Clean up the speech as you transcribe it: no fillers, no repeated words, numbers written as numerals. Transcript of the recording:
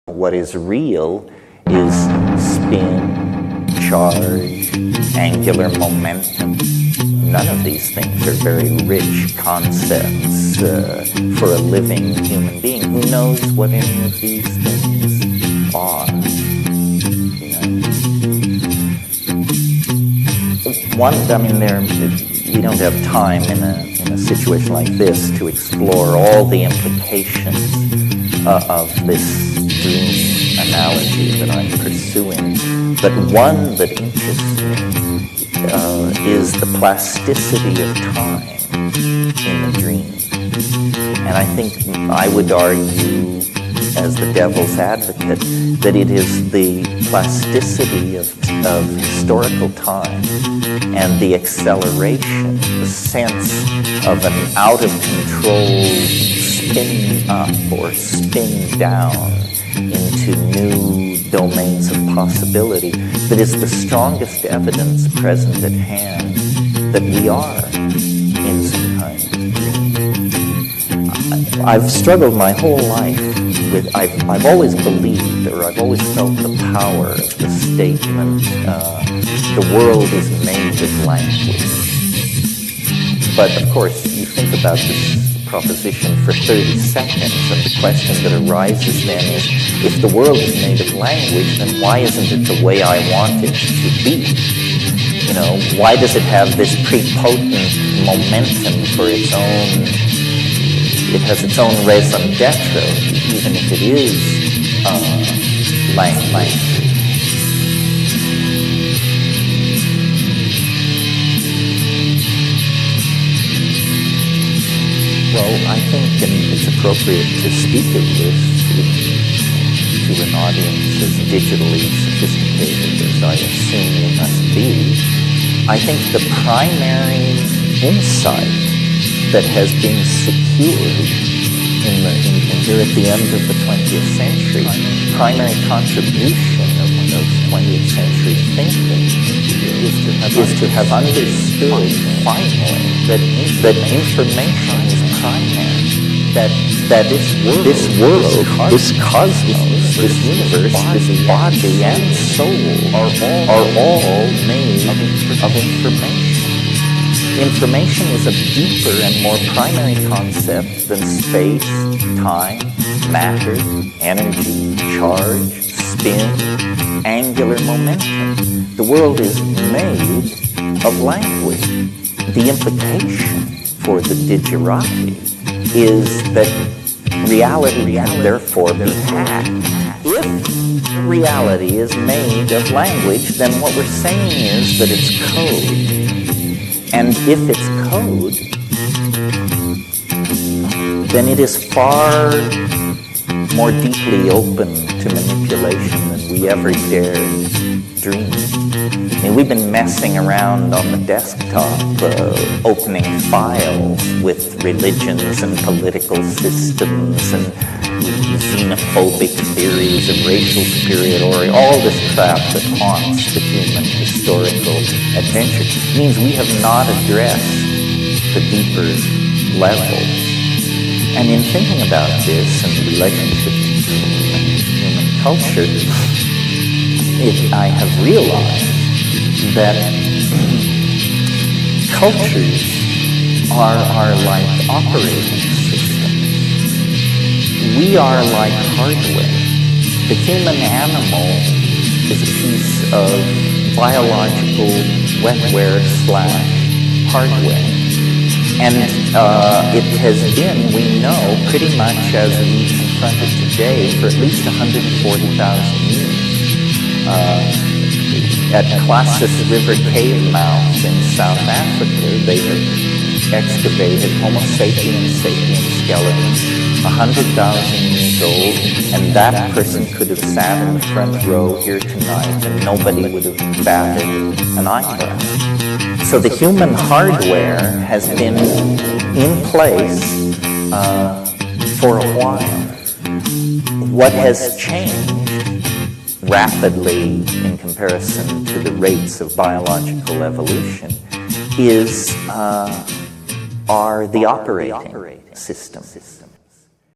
What is real is spin, charge, angular momentum. None of these things are very rich concepts for a living human being. Who knows what any of these things are? We don't have time in a situation like this to explore all the implications of this dream analogy that I'm pursuing. But one that interests me is the plasticity of time in the dream. And I think I would argue, as the devil's advocate, that it is the plasticity of historical time and the acceleration, the sense of an out-of-control spinning up or spinning down into new domains of possibility that is the strongest evidence present at hand that we are in some kind of dream. I've struggled my whole life with, I've always believed, or I've always felt the power of the statement, the world is made of language. But of course, you think about this proposition for 30 seconds, and the question that arises then is, if the world is made of language, then why isn't it the way I want it to be? You know, why does it have this prepotent momentum for its own, it has its own raison d'etre, even if it is language. Well, I think it's appropriate to speak of this to an audience as digitally sophisticated as I assume it must be. I think the primary insight that has been secured here at the end of the 20th century, primary contribution of 20th century thinking is to have understood finally that information is primary, that this world, this cosmos, this universe, this body and soul are all made of information. Information is a deeper and more primary concept than space, time, matter, energy, charge, spin, angular momentum. The world is made of language. The implication for the digerati is that reality can therefore be hacked. If reality is made of language, then what we're saying is that it's code. And if it's code, then it is far more deeply open to manipulation than we ever dared dream. I mean, we've been messing around on the desktop, opening files with religions and political systems and xenophobic theories of racial superiority, all this crap that haunts the human historical adventure. It means we have not addressed the deeper levels. And in thinking about this and the relationship between human culture, I have realized that cultures are like operating systems. We are like hardware. The human animal is a piece of biological wetware / hardware. And it has been, we know, pretty much as we confront it today for at least 140,000 years. At Classis River cave mouth in South Africa, they have excavated Homo sapiens skeletons, 100,000 years old, and that person could have sat in the front row here tonight and nobody would have batted an eyebrow. So the human hardware has been in place for a while. What has changed rapidly in comparison to the rates of biological evolution are the operating systems.